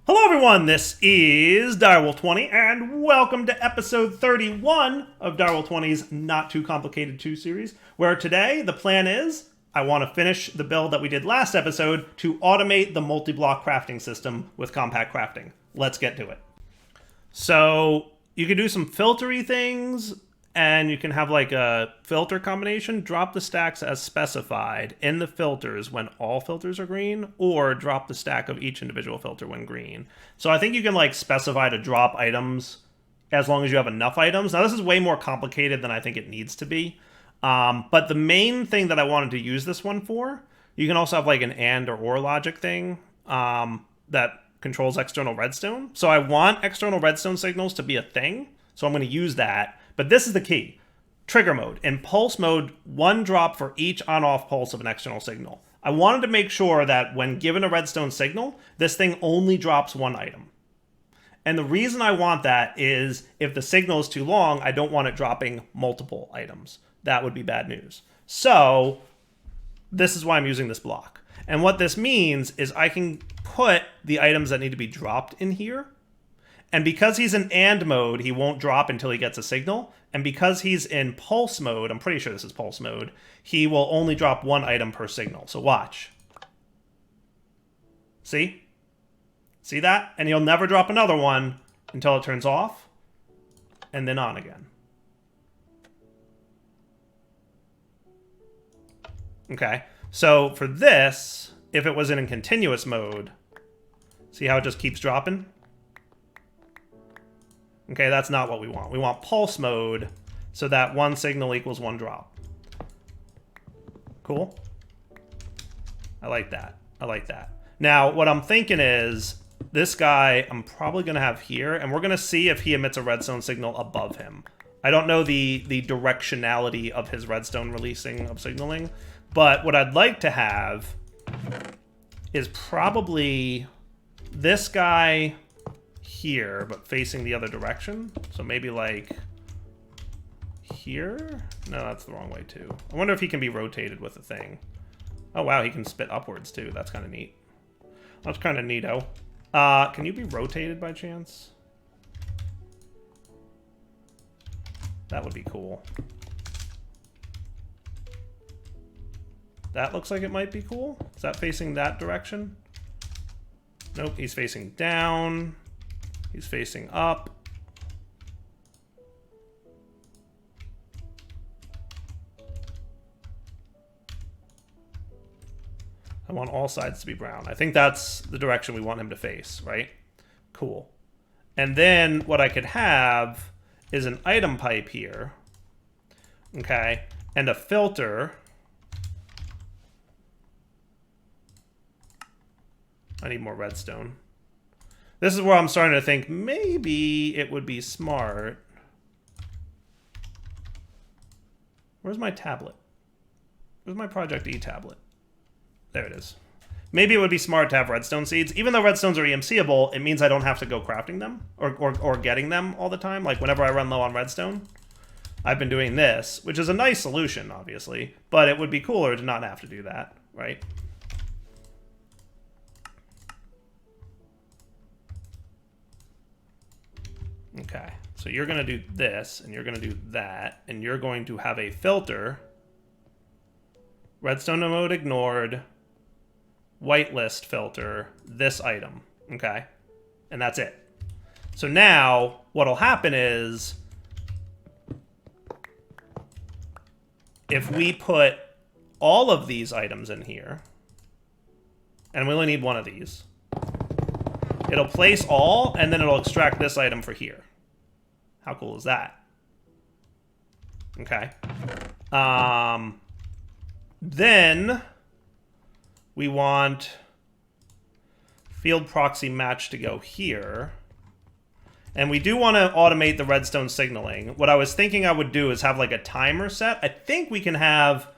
Hello everyone, this is Direwolf20 and welcome to episode 31 of Direwolf20's Not Too Complicated 2 series, where today the plan is I want to finish the build that we did last episode to automate the multi-block crafting system with compact crafting. Let's get to it. So you can do some filtery things, and you can have like a filter combination. Drop the stacks as specified in the filters when all filters are green, or drop the stack of each individual filter when green. So I think you can like specify to drop items as long as you have enough items. Now this is way more complicated than I think it needs to be. But the main thing that I wanted to use this one for, you can also have like an and or logic thing that controls external redstone. So I want external redstone signals to be a thing. So I'm going to use that. But this is the key. Trigger mode. In pulse mode, one drop for each on-off pulse of an external signal. I wanted to make sure that when given a redstone signal, this thing only drops one item. And the reason I want that is if the signal is too long, I don't want it dropping multiple items. That would be bad news. So this is why I'm using this block. And what this means is I can put the items that need to be dropped in here. And because he's in AND mode, he won't drop until he gets a signal. And because he's in pulse mode, I'm pretty sure this is pulse mode, he will only drop one item per signal. So watch. See? See that? And he'll never drop another one until it turns off and then on again. Okay. So for this, if it was in a continuous mode, see how it just keeps dropping? Okay, that's not what we want. We want pulse mode so that one signal equals one drop. Cool? I like that. I like that. Now, what I'm thinking is this guy I'm probably going to have here, and we're going to see if he emits a redstone signal above him. I don't know the directionality of his redstone releasing of signaling, but what I'd like to have is probably this guy here, but facing the other direction. So maybe like here? No, that's the wrong way too. I wonder if he can be rotated with the thing. Oh wow, he can spit upwards too. That's kind of neat. That's kind of neato. Can you be rotated by chance? That would be cool. That looks like it might be cool. Is that facing that direction? Nope, he's facing down. He's facing up. I want all sides to be brown. I think that's the direction we want him to face, right? Cool. And then what I could have is an item pipe here. Okay. And a filter. I need more redstone. This is where I'm starting to think maybe it would be smart. Where's my tablet? Where's my Project E tablet? There it is. Maybe it would be smart to have redstone seeds. Even though redstones are EMCable, it means I don't have to go crafting them or getting them all the time. Like whenever I run low on redstone, I've been doing this, which is a nice solution, obviously. But it would be cooler to not have to do that, right? Okay, so you're going to do this, and you're going to do that, and you're going to have a filter. Redstone mode ignored. Whitelist filter. This item. Okay? And that's it. So now, what'll happen is, if we put all of these items in here, and we only need one of these, it'll place all, and then it'll extract this item for here. How cool is that? Okay. Then we want field proxy match to go here. And we do want to automate the redstone signaling. What I was thinking I would do is have like a timer set. I think we can have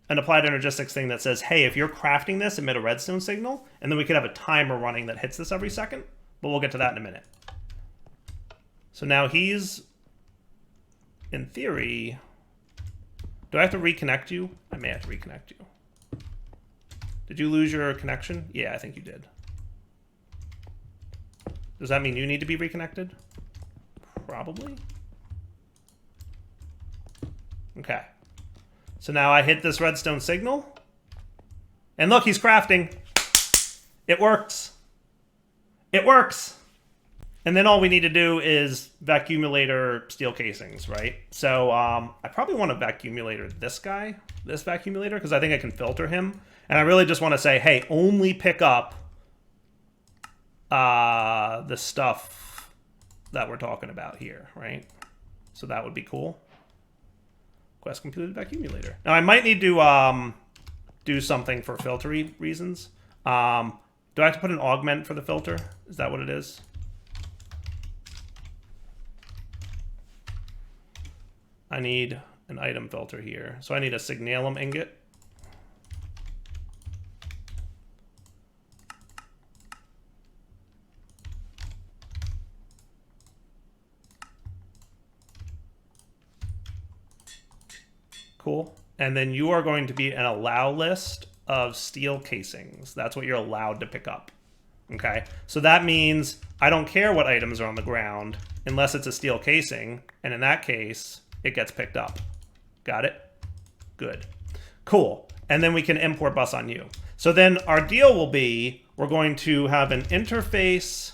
an applied energistics thing that says, hey, if you're crafting this, emit a redstone signal. And then we could have a timer running that hits this every second. But we'll get to that in a minute. So now he's, in theory, do I have to reconnect you? I may have to reconnect you. Did you lose your connection? Yeah, I think you did. Does that mean you need to be reconnected? Probably. Okay. So now I hit this redstone signal. And look, he's crafting. It works. It works. And then all we need to do is vacuumulator steel casings, right? So I probably want to vacuumulator this guy, this vacuumulator, because I think I can filter him. And I really just want to say, hey, only pick up the stuff that we're talking about here, right? So that would be cool. Quest completed vacuumulator. Now I might need to do something for filtery reasons. Do I have to put an augment for the filter? Is that what it is? I need an item filter here. So I need a signalum ingot. Cool. And then you are going to be an allow list of steel casings. That's what you're allowed to pick up. Okay. So that means I don't care what items are on the ground unless it's a steel casing. And in that case, it gets picked up. Got it? Good. Cool. And then we can import bus on you. So then our deal will be, we're going to have an interface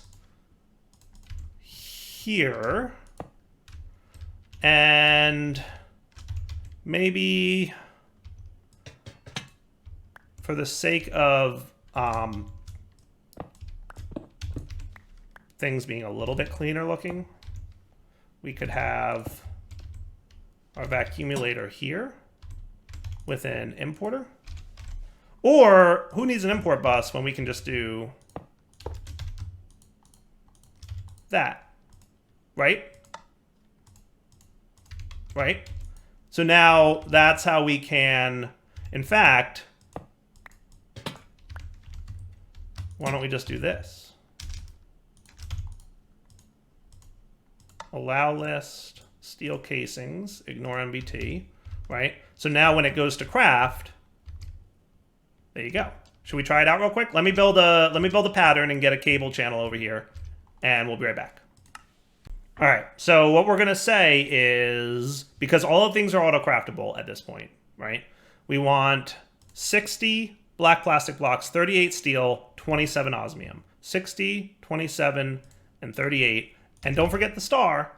here. And maybe for the sake of things being a little bit cleaner looking, we could have our vacuumulator here with an importer. Or who needs an import bus when we can just do that, right? Right? So now that's how we can, in fact, why don't we just do this? Allow list, steel casings, ignore MBT, right? So now when it goes to craft, there you go. Should we try it out real quick? Let me build a pattern and get a cable channel over here, and we'll be right back. All right, so what we're gonna say is, because all of things are auto-craftable at this point, right? We want 60 black plastic blocks, 38 steel, 27 osmium. 60, 27, and 38. And don't forget the star,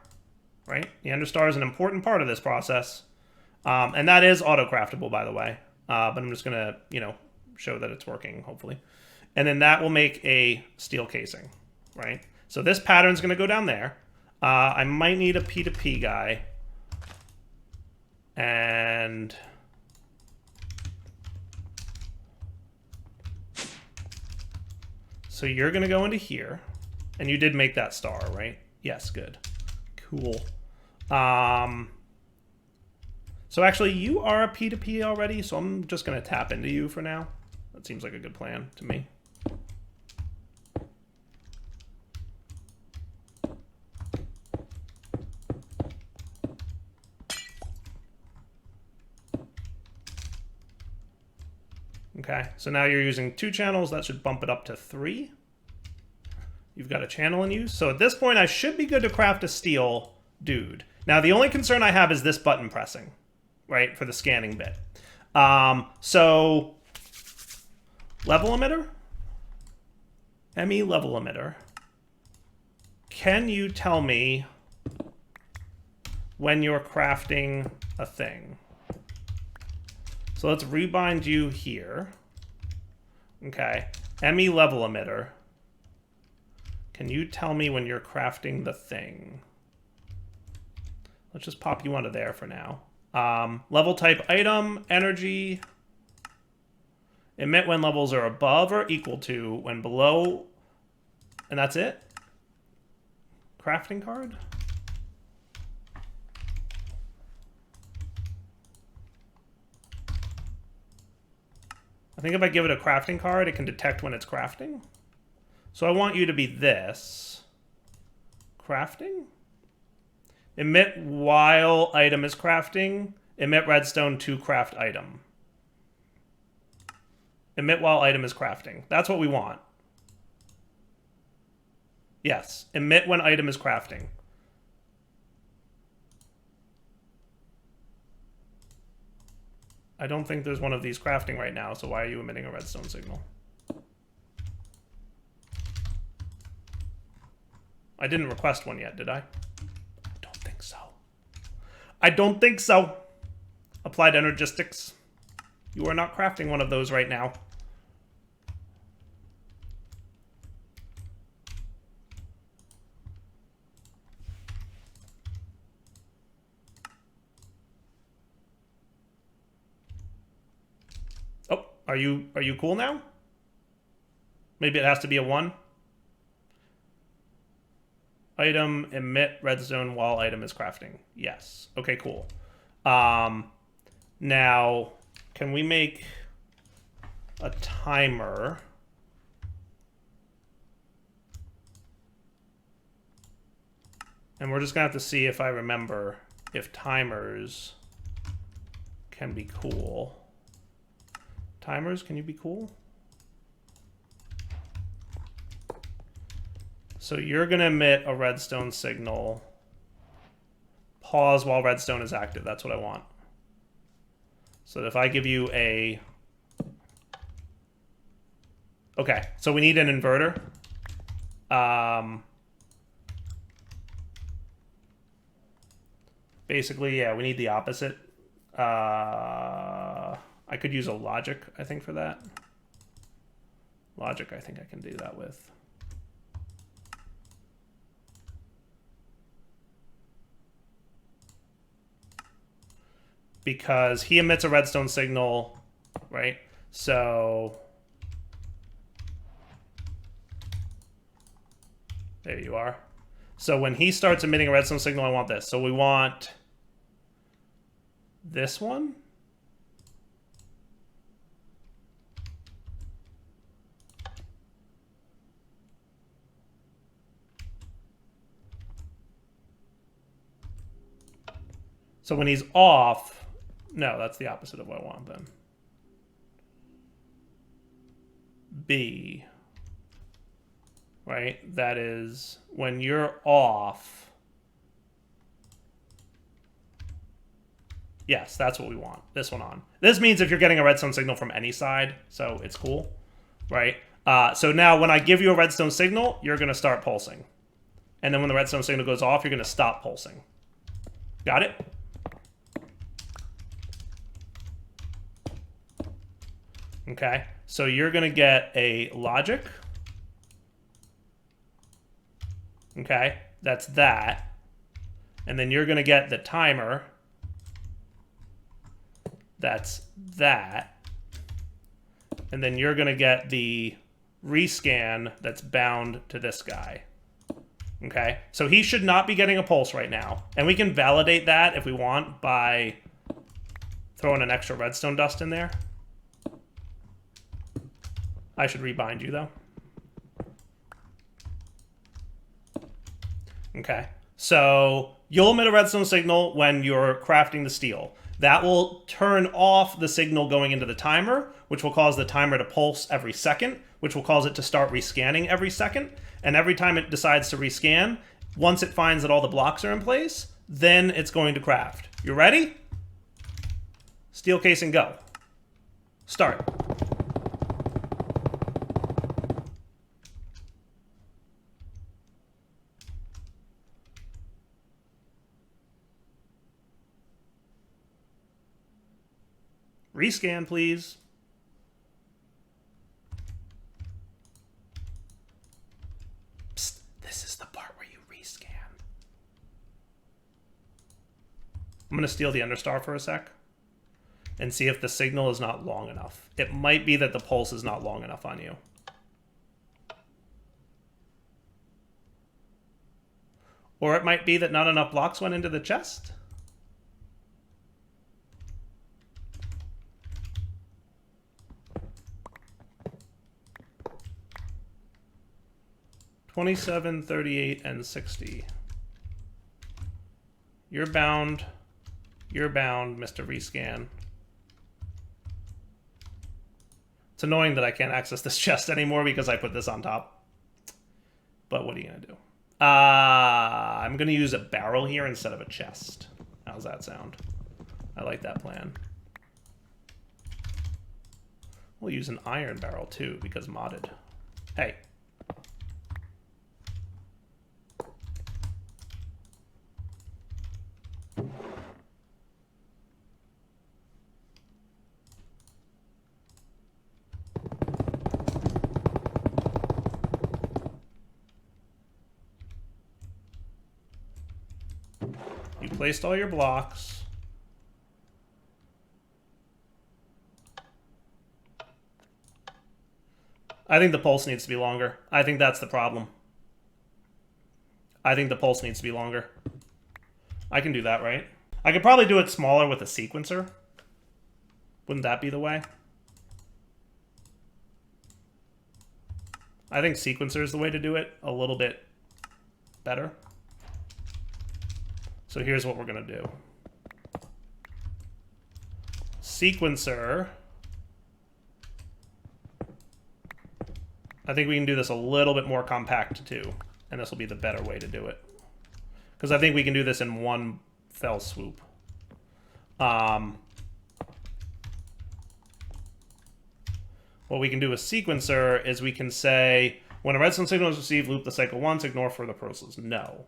right? The ender star is an important part of this process. And that is auto-craftable, by the way. But I'm just gonna, show that it's working, hopefully. And then that will make a steel casing, right? So this pattern's gonna go down there. I might need a P2P guy. And so you're going to go into here. And you did make that star, right? Yes, good. Cool. So actually, you are a P2P already, so I'm just going to tap into you for now. That seems like a good plan to me. Okay, so now you're using 2 channels. That should bump it up to 3. You've got a channel in use. So at this point, I should be good to craft a steel dude. Now, the only concern I have is this button pressing, right, for the scanning bit. So level emitter, ME level emitter. Can you tell me when you're crafting a thing? So let's rebind you here. Okay, ME level emitter. Can you tell me when you're crafting the thing? Let's just pop you onto there for now. Level type item, energy. Emit when levels are above or equal to, when below, and that's it? Crafting card? I think if I give it a crafting card, it can detect when it's crafting. So I want you to be this. Crafting? Emit while item is crafting. Emit redstone to craft item. Emit while item is crafting. That's what we want. Yes. Emit when item is crafting. I don't think there's one of these crafting right now, so why are you emitting a redstone signal? I didn't request one yet, did I? I don't think so. I don't think so. Applied energistics. You are not crafting one of those right now. Oh, are you cool now? Maybe it has to be a 1. Item emit redstone while item is crafting. Yes. Okay, cool. Now, can we make a timer? And we're just gonna have to see if I remember if timers can be cool. Timers, can you be cool? So you're gonna emit a redstone signal. Pause while redstone is active. That's what I want. So if I give you a... Okay, so we need an inverter. Basically, yeah, we need the opposite. I could use a logic, I think, for that. Logic, I think I can do that with. Because he emits a redstone signal, right? So there you are. So when he starts emitting a redstone signal, I want this. So we want this one. So when he's off, no, that's the opposite of what I want then. B, right? That is when you're off. Yes, that's what we want. This one on. This means if you're getting a redstone signal from any side, so it's cool, right? So now when I give you a redstone signal, you're going to start pulsing. And then when the redstone signal goes off, you're going to stop pulsing. Got it? Okay, so you're going to get a logic. Okay, that's that. And then you're going to get the timer. That's that. And then you're going to get the rescan that's bound to this guy. Okay, so he should not be getting a pulse right now. And we can validate that if we want by throwing an extra redstone dust in there. I should rebind you, though. Okay, so you'll emit a redstone signal when you're crafting the steel. That will turn off the signal going into the timer, which will cause the timer to pulse every second, which will cause it to start rescanning every second. And every time it decides to rescan, once it finds that all the blocks are in place, then it's going to craft. You ready? Steel casing, go. Start. Rescan, please. Psst, this is the part where you rescan. I'm going to steal the understar for a sec and see if the signal is not long enough. It might be that the pulse is not long enough on you. Or it might be that not enough blocks went into the chest. $27, $38, and $60. You're bound. You're bound, Mr. Rescan. It's annoying that I can't access this chest anymore because I put this on top. but what are you going to do? I'm going to use a barrel here instead of a chest. How's that sound? I like that plan. We'll use an iron barrel too, because modded. Hey. You placed all your blocks. I think the pulse needs to be longer. I think that's the problem. I think the pulse needs to be longer. I can do that, right? I could probably do it smaller with a sequencer. Wouldn't that be the way? I think sequencer is the way to do it a little bit better. So here's what we're going to do. Sequencer. I think we can do this a little bit more compact too. And this will be the better way to do it. Because I think we can do this in one fell swoop. What we can do with sequencer is we can say, when a redstone signal is received, loop the cycle once, ignore further pulses. No.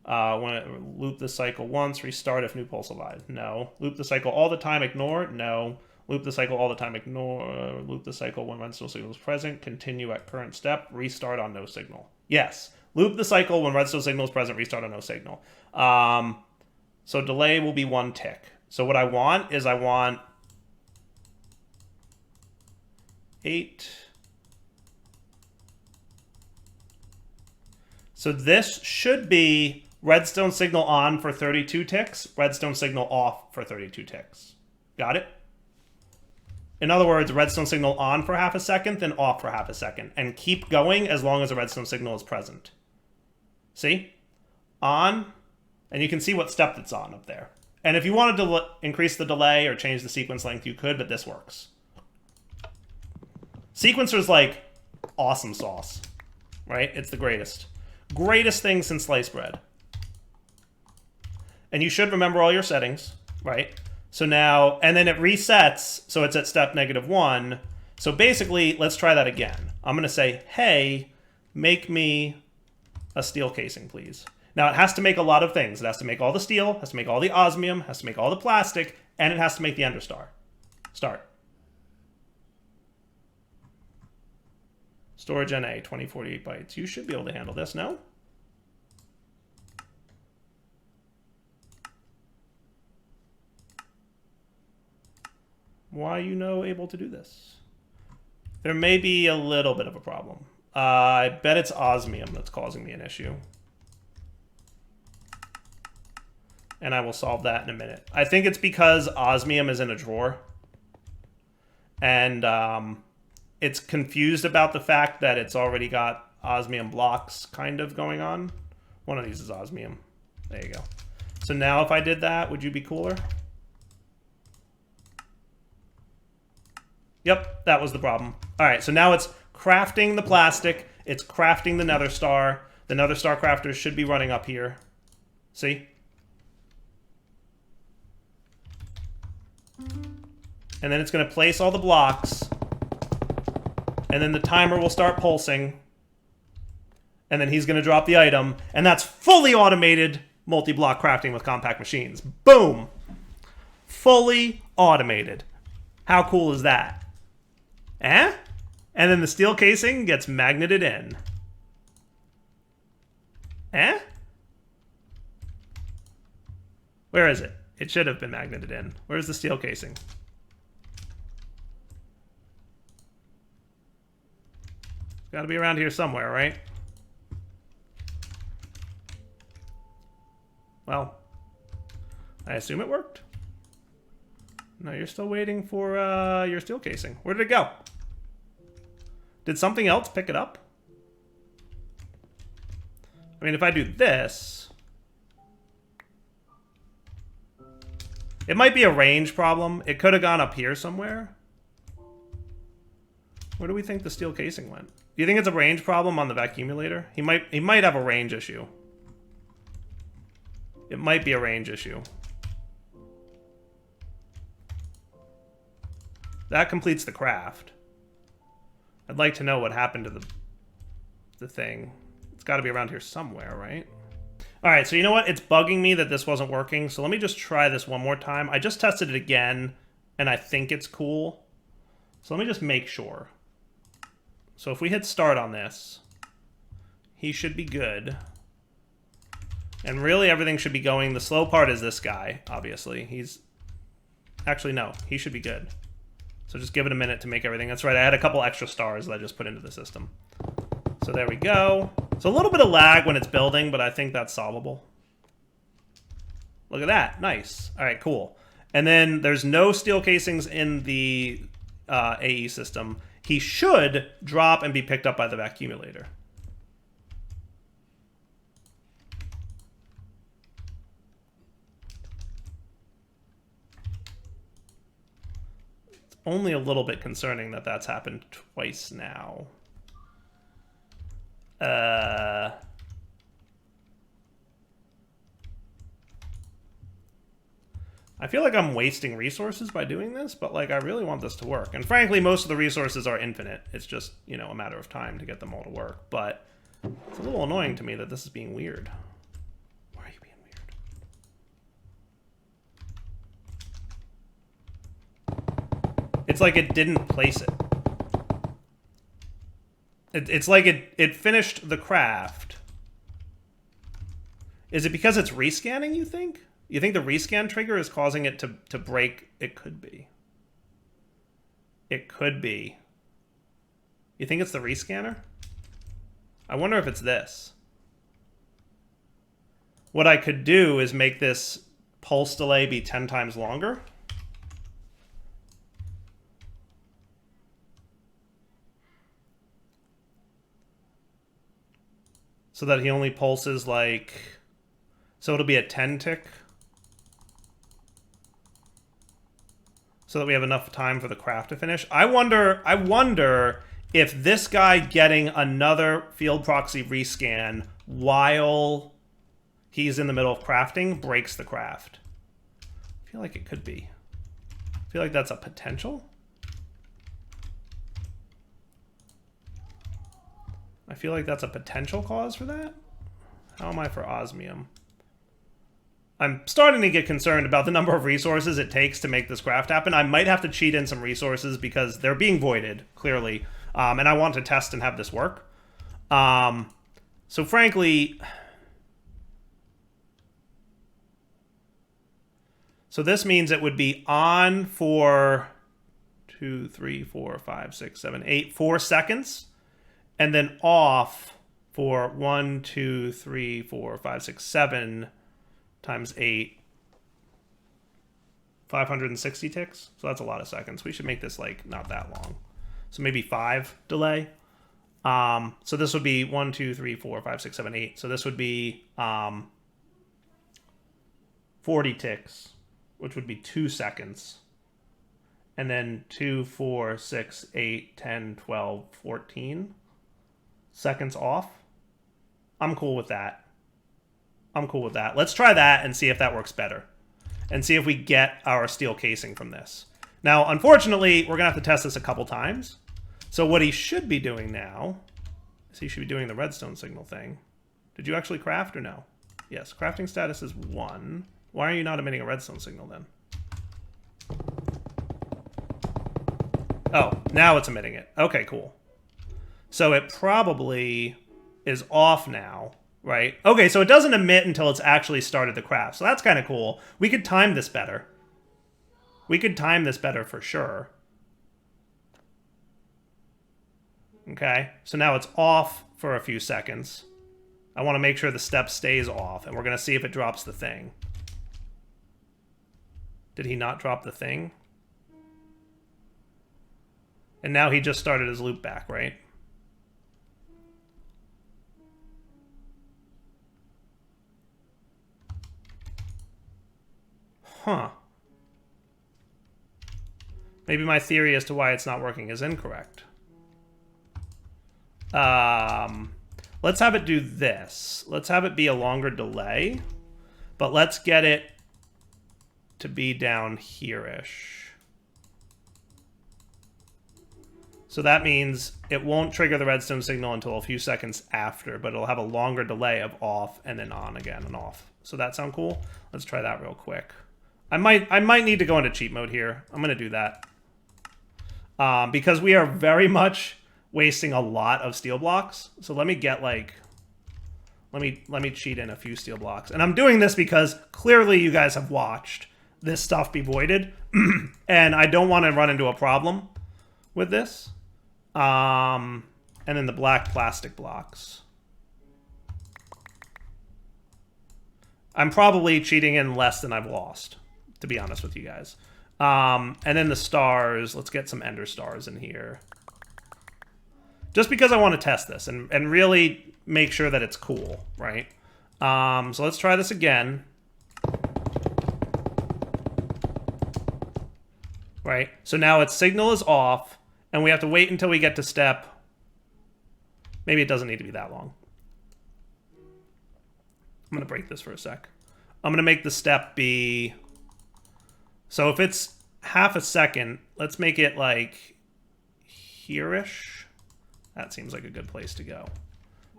Loop the cycle once, restart if new pulse arrives. No. Loop the cycle all the time, ignore. No. Loop the cycle all the time, ignore. Loop the cycle when redstone signal is present, continue at current step, restart on no signal. Yes. Loop the cycle when redstone signal is present, restart on no signal. So delay will be 1 tick. So what I want is I want 8. So this should be redstone signal on for 32 ticks, redstone signal off for 32 ticks. Got it? In other words, redstone signal on for half a second, then off for half a second. And keep going as long as the redstone signal is present. See? On. And you can see what step it's on up there. And if you wanted to increase the delay or change the sequence length, you could, but this works. Sequencer's like awesome sauce. Right? It's the greatest. Greatest thing since sliced bread. And you should remember all your settings, right? So now, and then it resets, so it's at step -1. So basically, let's try that again. I'm going to say, hey, make me a steel casing, please. Now, it has to make a lot of things. It has to make all the steel, has to make all the osmium, has to make all the plastic, and it has to make the ender star. Start. Storage NA, 2048 bytes. You should be able to handle this, no? Why are you able to do this? There may be a little bit of a problem. I bet it's osmium that's causing me an issue. And I will solve that in a minute. I think it's because osmium is in a drawer. And it's confused about the fact that it's already got osmium blocks kind of going on. One of these is osmium. There you go. So now if I did that, would you be cooler? Yep, that was the problem. All right, so now it's crafting the plastic. It's crafting the nether star. The nether star crafters should be running up here. See? And then it's going to place all the blocks. And then the timer will start pulsing. And then he's going to drop the item. And that's fully automated multi-block crafting with compact machines. Boom! Fully automated. How cool is that? Eh? And then the steel casing gets magneted in. Eh? Where is it? It should have been magneted in. Where's the steel casing? Got to be around here somewhere, right? Well, I assume it worked. No, you're still waiting for your steel casing. Where did it go? Did something else pick it up? I mean, if I do this... It might be a range problem. It could have gone up here somewhere. Where do we think the steel casing went? Do you think it's a range problem on the vacuumulator? He might have a range issue. It might be a range issue. That completes the craft. I'd like to know what happened to the thing. It's got to be around here somewhere, right? All right, so you know what? It's bugging me that this wasn't working. So let me just try this one more time. I just tested it again, and I think it's cool. So let me just make sure. So if we hit start on this, he should be good. And really everything should be going. The slow part is this guy, obviously. He's... Actually, no. He should be good. So just give it a minute to make everything. That's right. I had a couple extra stars that I just put into the system. So there we go. So a little bit of lag when it's building, but I think that's solvable. Look at that. Nice. All right, cool. And then there's no steel casings in the AE system. He should drop and be picked up by the vacuumulator. It's only a little bit concerning that that's happened twice now. I feel like I'm wasting resources by doing this, but like I really want this to work. And frankly, most of the resources are infinite. It's just, you know, a matter of time to get them all to work. But it's a little annoying to me that this is being weird. Why are you being weird? It's like it didn't place it. It's like it finished the craft. Is it because it's rescanning, you think? You think the rescan trigger is causing it to break? It could be. It could be. You think it's the rescanner? I wonder if it's this. What I could do is make this pulse delay be 10 times longer. So that he only pulses like... So it'll be a 10 tick. So that we have enough time for the craft to finish. I wonder if this guy getting another field proxy rescan while he's in the middle of crafting breaks the craft. I feel like it could be. I feel like that's a potential. I feel like that's a potential cause for that. How am I for osmium? I'm starting to get concerned about the number of resources it takes to make this craft happen. I might have to cheat in some resources because they're being voided, clearly. And I want to test and have this work. So frankly... So this means it would be on for 2, 3, 4, 5, 6, 7, 8, 4 seconds. And then off for 1, 2, 3, 4, 5, 6, 7... times 8, 560 ticks. So that's a lot of seconds. We should make this like not that long. So maybe 5 delay. So this would be 1, 2, 3, 4, 5, 6, 7, 8. So this would be 40 ticks, which would be 2 seconds. And then 2, 4, 6, 8, 10, 12, 14 seconds off. I'm cool with that. I'm cool with that. Let's try that and see if that works better. And see if we get our steel casing from this. Now, unfortunately, we're going to have to test this a couple times. So what he should be doing now is he should be doing the redstone signal thing. Did you actually craft or no? Yes, crafting status is 1. Why are you not emitting a redstone signal then? Oh, now it's emitting it. Okay, cool. So it probably is off now. Right? Okay, so it doesn't emit until it's actually started the craft. So that's kind of cool. We could time this better. We could time this better for sure. Okay, so now it's off for a few seconds. I want to make sure the step stays off, and we're going to see if it drops the thing. Did he not drop the thing? And now he just started his loop back, right? Huh. Maybe my theory as to why it's not working is incorrect. Let's have it do this. Let's have it be a longer delay, but let's get it to be down here-ish. So that means it won't trigger the redstone signal until a few seconds after, but it'll have a longer delay of off and then on again and off. So that sound cool? Let's try that real quick. I might need to go into cheat mode here. I'm gonna do that. Because we are very much wasting a lot of steel blocks. So let me get like, let me cheat in a few steel blocks. And I'm doing this because clearly you guys have watched this stuff be voided. And I don't want to run into a problem with this. And then the black plastic blocks. I'm probably cheating in less than I've lost, to be honest with you guys. And then the stars, let's get some ender stars in here. Just because I want to test this and really make sure that it's cool, right? So let's try this again. Right, so now its signal is off, and we have to wait until we get to step. Maybe it doesn't need to be that long. I'm going to break this for a sec. I'm going to make the step be... So if it's half a second, let's make it like here-ish. That seems like a good place to go.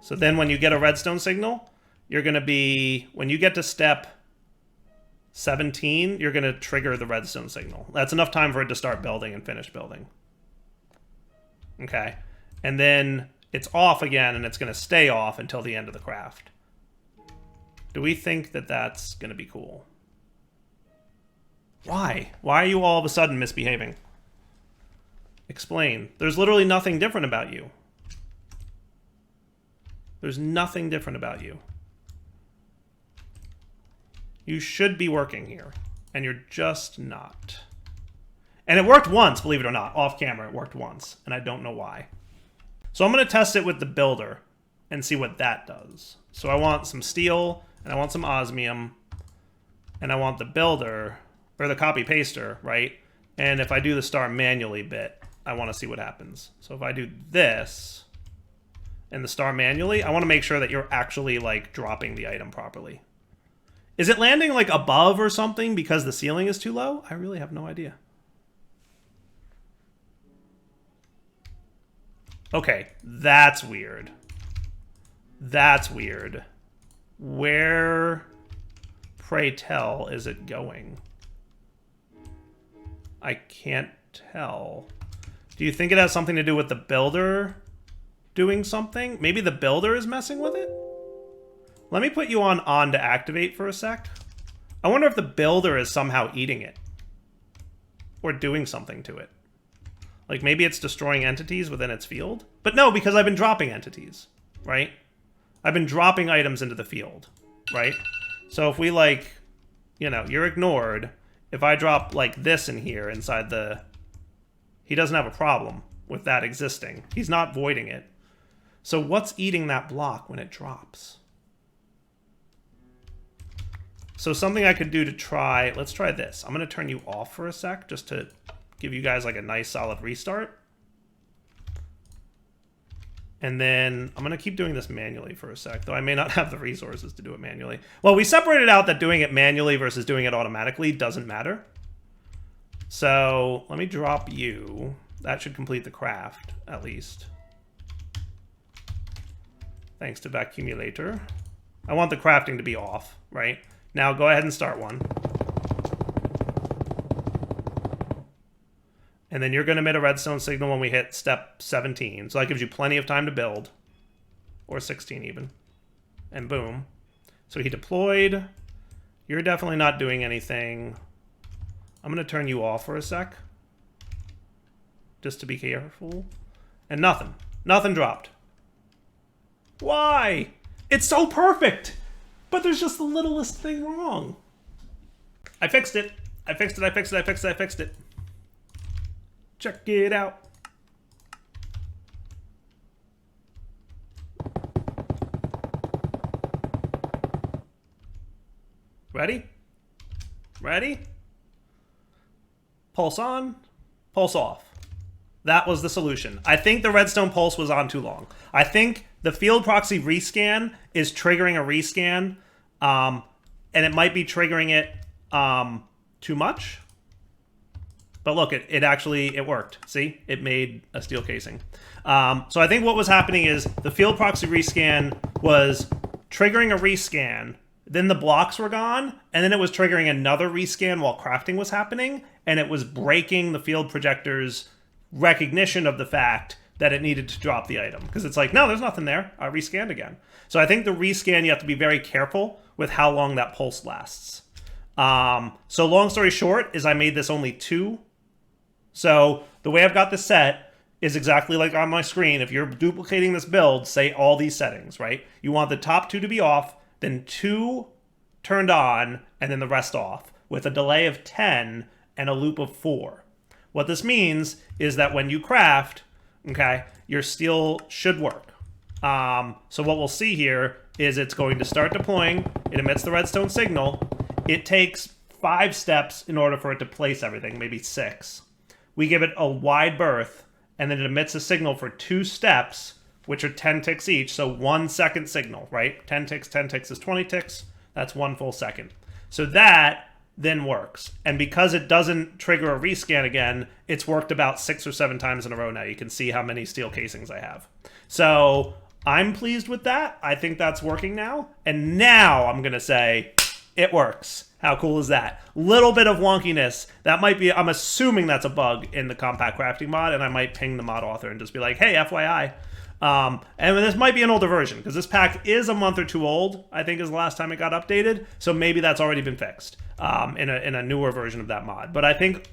So then when you get a redstone signal, you're going to be... When you get to step 17, you're going to trigger the redstone signal. That's enough time for it to start building and finish building. Okay. And then it's off again, and it's going to stay off until the end of the craft. Do we think that that's going to be cool? Why? Why are you all of a sudden misbehaving? Explain. There's literally nothing different about you. There's nothing different about you. You should be working here, and you're just not. And it worked once, believe it or not. Off camera, it worked once, and I don't know why. So I'm going to test it with the builder and see what that does. So I want some steel, and I want some osmium, and I want the builder, or the copy paster, right? And if I do the star manually bit, I want to see what happens. So if I do this and the star manually, I want to make sure that you're actually like dropping the item properly. Is it landing like above or something because the ceiling is too low? I really have no idea. Okay, that's weird. That's weird. Where, pray tell, is it going? I can't tell. Do you think it has something to do with the builder doing something? Maybe the builder is messing with it? Let me put you on to activate for a sec. I wonder if the builder is somehow eating it. Or doing something to it. Like maybe it's destroying entities within its field? But no, because I've been dropping entities, right? I've been dropping items into the field, right? So if we like, you know, you're ignored. If I drop like this in here inside the... He doesn't have a problem with that existing. He's not voiding it. So what's eating that block when it drops? So something I could do to try, let's try this. I'm going to turn you off for a sec just to give you guys like a nice solid restart. And then I'm going to keep doing this manually for a sec, though I may not have the resources to do it manually. Well, we separated out that doing it manually versus doing it automatically doesn't matter. So let me drop you. That should complete the craft, at least. Thanks to Vacuumulator. I want the crafting to be off, right? Now go ahead and start one. And then you're going to emit a redstone signal when we hit step 17. So that gives you plenty of time to build. Or 16 even. And boom. So he deployed. You're definitely not doing anything. I'm going to turn you off for a sec. Just to be careful. And nothing. Nothing dropped. Why? It's so perfect! But there's just the littlest thing wrong. I fixed it. I fixed it, I fixed it, I fixed it, I fixed it. Check it out. Ready? Ready? Pulse on, pulse off. That was the solution. I think the redstone pulse was on too long. I think the field proxy rescan is triggering a rescan, and it might be triggering it too much. But look, it actually worked. See? It made a steel casing. So I think what was happening is the field proxy rescan was triggering a rescan, then the blocks were gone, and then it was triggering another rescan while crafting was happening, and it was breaking the field projector's recognition of the fact that it needed to drop the item. Because it's like, no, there's nothing there. I rescanned again. So I think the rescan, you have to be very careful with how long that pulse lasts. So long story short is I made this only 2. So the way I've got this set is exactly like on my screen. If you're duplicating this build, say all these settings, right? You want the top 2 to be off, then 2 turned on, and then the rest off, with a delay of 10 and a loop of 4. What this means is that when you craft, okay, your steel should work. So what we'll see here is it's going to start deploying. It emits the redstone signal. It takes 5 steps in order for it to place everything, maybe 6. We give it a wide berth, and then it emits a signal for 2 steps, which are 10 ticks each, so 1 second signal, right? 10 ticks is 20 ticks. That's 1 full second. So that then works. And because it doesn't trigger a rescan again, it's worked about 6 or 7 times in a row now. You can see how many steel casings I have. So I'm pleased with that. I think that's working now. And now I'm going to say it works. How cool is that? Little bit of wonkiness. That might be, I'm assuming that's a bug in the compact crafting mod, and I might ping the mod author and just be like, hey, FYI. And this might be an older version, because this pack is a month or 2 old, I think is the last time it got updated. So maybe that's already been fixed in a newer version of that mod. But I think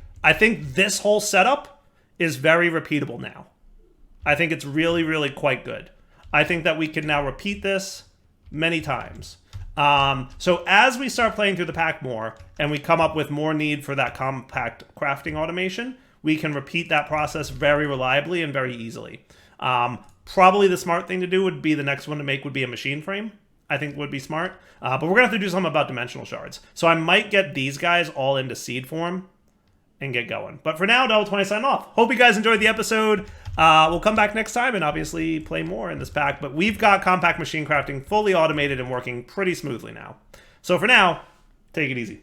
this whole setup is very repeatable now. I think it's really, really quite good. I think that we can now repeat this many times. So as we start playing through the pack more, and we come up with more need for that compact crafting automation, we can repeat that process very reliably and very easily. Probably the smart thing to do would be the next one to make would be a machine frame. I think would be smart. But we're going to have to do something about dimensional shards. So I might get these guys all into seed form and get going. But for now, Ep31 sign off. Hope you guys enjoyed the episode. We'll come back next time and obviously play more in this pack. But we've got compact machine crafting fully automated and working pretty smoothly now. So for now, take it easy.